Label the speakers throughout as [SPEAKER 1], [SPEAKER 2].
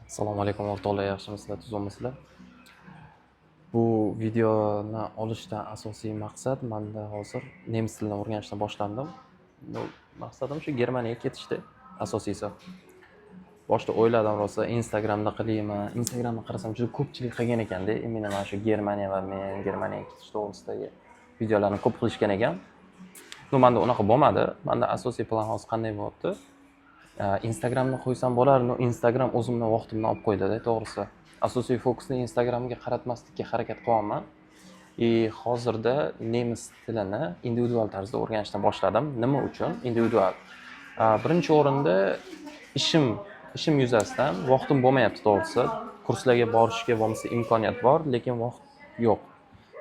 [SPEAKER 1] Assalomu alaykum o'rtoqlar, yaxshimisizlar, tuzukmisizlar? Bu videoni olishdan asosiy maqsad menda hozir nemis tilini o'rganishni boshladim. Bu maqsadim shu Germaniyaga ketishdi, asosiysi. Boshida o'yladim rosa Instagramda qilaymi. Instagramda qarasam juda ko'pchilik qilgan ekanda, imенно mana shu Germaniya va men Germaniyaga ketish to'g'risidagi videolarni ko'p qilishgan ekan. Menda unaqa bo'lmadi. Menda asosiy plan hozir qanday bo'lyapti? Instagramni qo'ysam bo'lar, Instagram o'zimni vaqtimni olib qo'ydi-da, to'g'risi. Asosiy fokusni Instagramga qaratmaslikka harakat qilyapman. Hozirda nemis tilini individual tarzda o'rganishni boshladim. Nima uchun? Individual. Birinchi o'rinda ishim yuzasidan vaqtim bo'lmayapti, to'g'risi. Kurslarga borishga bo'lmasa imkoniyat bor, lekin vaqt yo'q.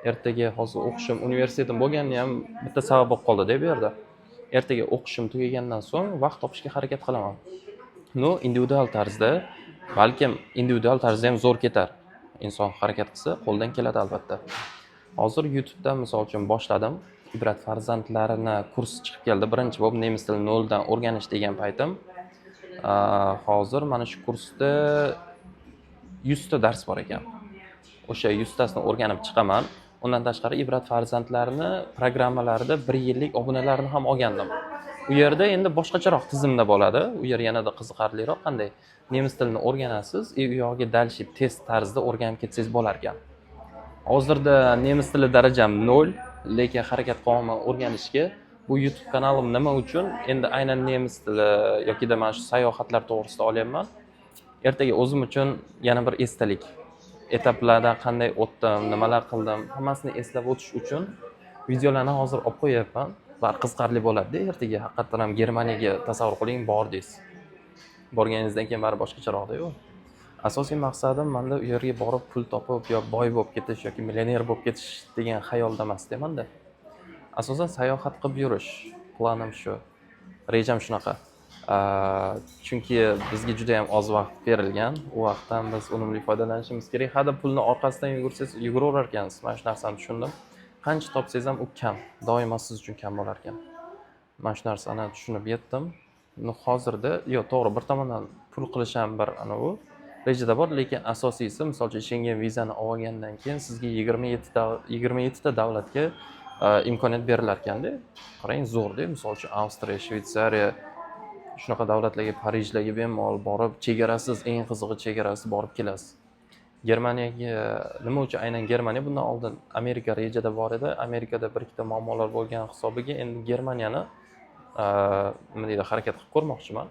[SPEAKER 1] Ertaga hozir o'qishim, universitetim bo'lganda ham bitta sabab bo'lib qoldi-da bu yerda. Ertaga o'qishim tugagandan so'ng vaqt topishga harakat qilaman. Individual tarzda, balkim individual tarzda ham zo'r ketar. Inson harakat qilsa, qo'ldan keladi albatta. Hozir YouTube'dan misol uchun boshladim. Ibrat farzandlarini kursi chiqib keldi. Birinchi bo'lib nemis tilini noldan o'rganish degan paytim. Hozir mana shu kursda 100 ta dars bor ekan. O'sha 100 tasini o'rganib chiqaman. Undan tashqari Ibrat farzandlarini programmalarida 1 yillik obunalarni ham olgandim. U yerda endi boshqacharoq tizimda bo'ladi. U yer yanada qiziqarliroq, qanday nemis tilini o'rganasiz, u yo'g'iga dalshib test tarzida o'rganib ketsangiz bo'lar ekan. Hozirda nemis tili darajam 0, lekin harakat qilaman o'rganishga. Bu YouTube kanalim nima uchun? Endi aynan nemis tili yoki da mana shu sayohatlar to'g'risida olyapman. Ertaga o'zim uchun yana bir esdalik. Etaplarda qanday o'tdim, nimalar qildim, hammasini eslab o'tish uchun videolarni hozir olib qo'yapman. Va qiziqarli bo'ladi-da, ertaga haqiqatan ham Germaniyaga tasavvur qiling, bordingiz. Borganingizdan keyin bari boshqacharoqda-ku. Asosiy maqsadim menda u yerga borib pul topib yo boy bo'lib ketish yoki millioner bo'lib ketish degan xayolda emasda menda. Asosan sayohat qilib yurish planim shu. Rejam shunaqa. Chunki bizga juda ham oz vaqt berilgan. U vaqtdan biz unumli foydalanishimiz kerak. Hada pulni orqasidan yugursangiz, yuguraverar ekansiz. Men shu narsani tushundim. Qancha topsangiz ham u kam. Doimo siz uchun kam bo'lar ekan. Men shu narsani tushunib yetdim. Hozirda to'g'ri, bir tomondan pul qilish ham bir u rejada bor, lekin asosiysi, misol uchun Schengen vizani olgandan keyin sizga 27 ta davlatga imkoniyat berilar ekanda. Qarang, zo'rda. Misol uchun Avstriya, Shveysariya shunaqa davlatlarga, Parijlarga bemalol borib, chegarasiz, eng qizig'i chegarasiz borib kelasiz. Germaniyaga nima uchun aynan Germaniya? Bundan oldin Amerika rejada bor edi. Amerikada bir ikkita muammolar bo'lgan hisobiga endi Germaniyani nima deydi, harakat qilib ko'rmoqchiman.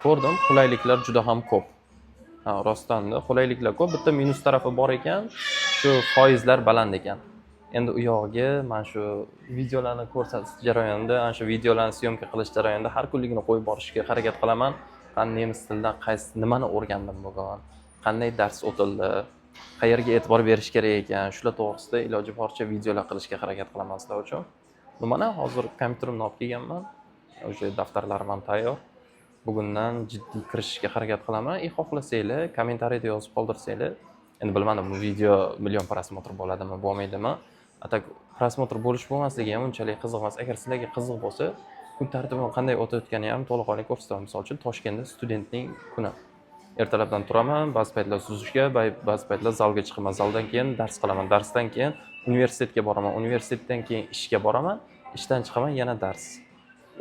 [SPEAKER 1] Ko'rdim, qulayliklar juda ham ko'p. Rostdan-da qulayliklar ko'p. Bitta minus tarafi bor ekan, shu foizlar baland ekan. Endi u yog'iga men shu videolarni ko'rsatish jarayonida, ana shu videolarni syomka qilish jarayonida har kunligini qo'yib borishga harakat qilaman. Nemis tilidan nimani o'rgandim bugun, qanday dars o'tildi, qayerga e'tibor berish kerak ekan, shular to'g'risida iloji boricha videolar qilishga harakat qilaman sizlar uchun. Mana hozir kompyuterimni olib kelganman. O'sha daftarlarim ham tayyor. Bugundan jiddiy kirishishga harakat qilaman. Xohlasanglar, kommentariyada yozib qoldirsanglar. Endi bilmadim, bu video million prosmotr bo'ladimi, bo'lmaydimi? Atak prosmotr bo'lish bo'lmasligi ham unchalik qiziq emas. Agar sizlarga qiziq bo'lsa, kun tartibi qanday o'tayotganini ham to'liq ko'rsataman. Misol uchun Toshkentda studentning kuni. Ertalabdan turaman, ba'zi paytlar suzishga, ba'zi paytlar zalga chiqaman. Zaldan keyin dars qilaman. Darsdan keyin universitetga boraman. Universitetdan keyin ishga boraman. Ishdan chiqaman, yana dars.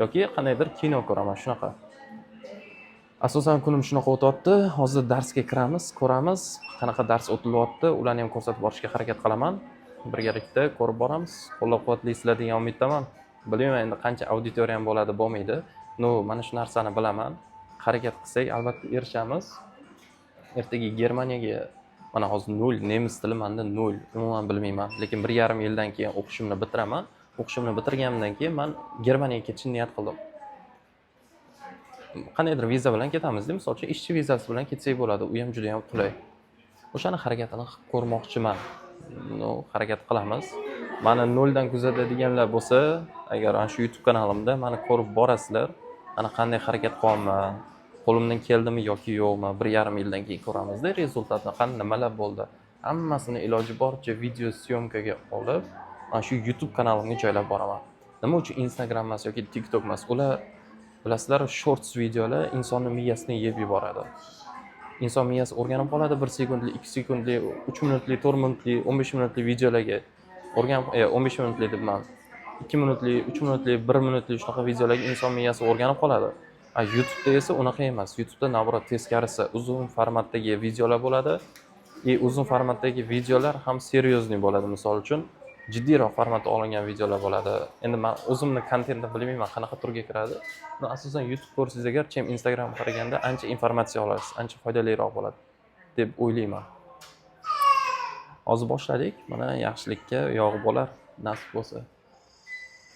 [SPEAKER 1] Yoki qandaydir kino ko'raman, shunaqa. Asosan kunim shunaqa o'tyapti. Hozir darsga kiramiz, ko'ramiz, qanaqa dars o'tilyapti, ularni ham ko'rsatib borishga harakat qilaman. Birgalikda ko'rib boramiz. Qo'llab-quvvatlaysizlar degan umiddaman. Bilmayman endi qancha auditoriya ham bo'ladi, bo'lmaydi. Mana shu narsani bilaman. Harakat qilsak, albatta erishamiz. Ertaga Germaniyaga mana hozir 0, nemis tili menda 0, umuman bilmayman. Lekin 1,5 yildan keyin o'qishimni bitiraman. O'qishimni bitirganimdan keyin men Germaniyaga ketishni niyat qildim. Qandaydir viza bilan ketamiz-da, misol uchun ishchi vizasi bilan ketsak bo'ladi. U ham juda ham qulay. O'shani harakatini qilib ko'rmoqchiman. Harakat qilamiz. Meni 0 dan kuzatadiganlar bo'lsa, agar ana shu YouTube kanalimda meni ko'rib borasizlar, ana qanday harakat qilyapman, qo'limdan keldimi yoki yo'qmi, 1,5 yildan keyin ko'ramizda rezultatni, qanday nimalar bo'ldi. Hammasini iloji boricha video syomkaga olib, ana shu YouTube kanalimga joylab boraman. Nima uchun Instagram emas yoki TikTok emas? Ular bilasizlar, shorts videolar insonni miyasini yeb yuboradi. inson miyasi o'rganib qoladi 1 sekundlik, 2 sekundlik, 3 minutlik, 4 minutlik, 15 minutlik videolarga o'rganib 15 minutlik debman. 2 minutlik, 3 minutlik, 1 minutlik shunaqa videolarga inson miyasi o'rganib qoladi. YouTube'da esa unaqa emas. YouTube'da navrot teskarisi uzun formatdagi videolar bo'ladi. Uzun formatdagi videolar ham seriyozniy bo'ladi. Misol uchun jiddiyroq formatda olingan videolar bo'ladi. Endi men o'zimni kontentni bilmayman qanaqa turga kiradi. Buni asosan YouTube ko'rsangiz agar, chem Instagram qaraganda ancha informatsiya olasiz, ancha foydaliroq bo'ladi deb o'ylayman. Hozir boshladik. Mana yaxshilikka yog'i bo'lar, nasib bo'lsa.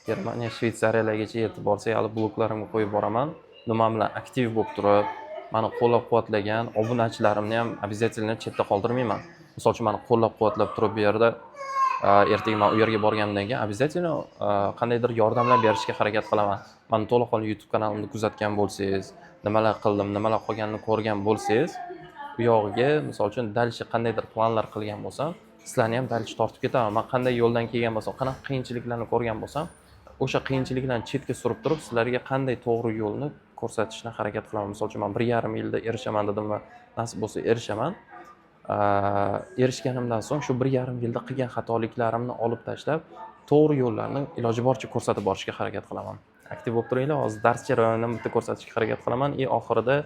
[SPEAKER 1] Germaniya, Shveysariyalargacha yetib borsak, hali bloklarimga qo'yib boraman. Nima bilan aktiv bo'lib turib, meni qo'llab-quvvatlagan obunachilarimni ham обязательно chetda qoldirmayman. Misol uchun meni qo'llab-quvvatlab turib bu yerda ertaga men u yerga borganimdan keyin обязательно qandaydir yordamlar berishga harakat qilaman. Meni to'laqonli YouTube kanalimni kuzatgan bo'lsangiz, nimalar qildim, nimalar qolganini ko'rgan bo'lsangiz, bu yog'iga misol uchun dalshi qandaydir planlar qilgan bo'lsam, sizlarni ham dalshi tortib ketaman. Men qanday yo'ldan kelgan bo'lsam, qanaqa qiyinchiliklarni ko'rgan bo'lsam, o'sha qiyinchiliklarni chetga surib turib, sizlarga qanday to'g'ri yo'lni ko'rsatishni harakat qilaman. Misol uchun men 1,5 yilda erishaman dedim va nasib bo'lsa erishaman. Erishganimdan so'ng shu 1,5 yilda qilgan xatoliklarimni olib tashlab, to'g'ri yo'llarni iloji boricha ko'rsatib borishga harakat qilaman. Aktiv bo'lib turinglar. Hozir dars jarayonini bitta ko'rsatishga harakat qilaman. Oxirida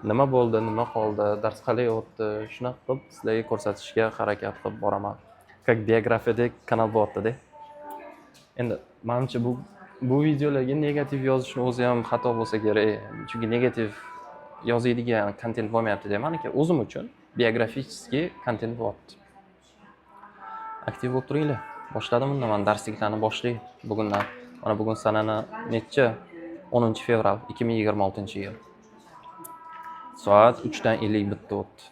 [SPEAKER 1] nima bo'ldi, nima qoldi, dars qalay o'tdi, shunaqa qilib sizlarga ko'rsatishga harakat qilib boraman. Как biografiyadek kanal bo'lyapti-da. Endi menimcha bu videolarga negativ yozishni o'zi ham xato bo'lsa kerak. Chunki negativ yozadigan kontent bo'lmayapti deyman-ki, o'zim uchun biografiskiy kontent bo'lyapti. Aktiv bo'lib turinglar. Boshladim unda men darsliklarni boshlayman bugundan. Mana bugun sanani necha? 10-fevral 2026-yil. Soat 3:51 o'tdi.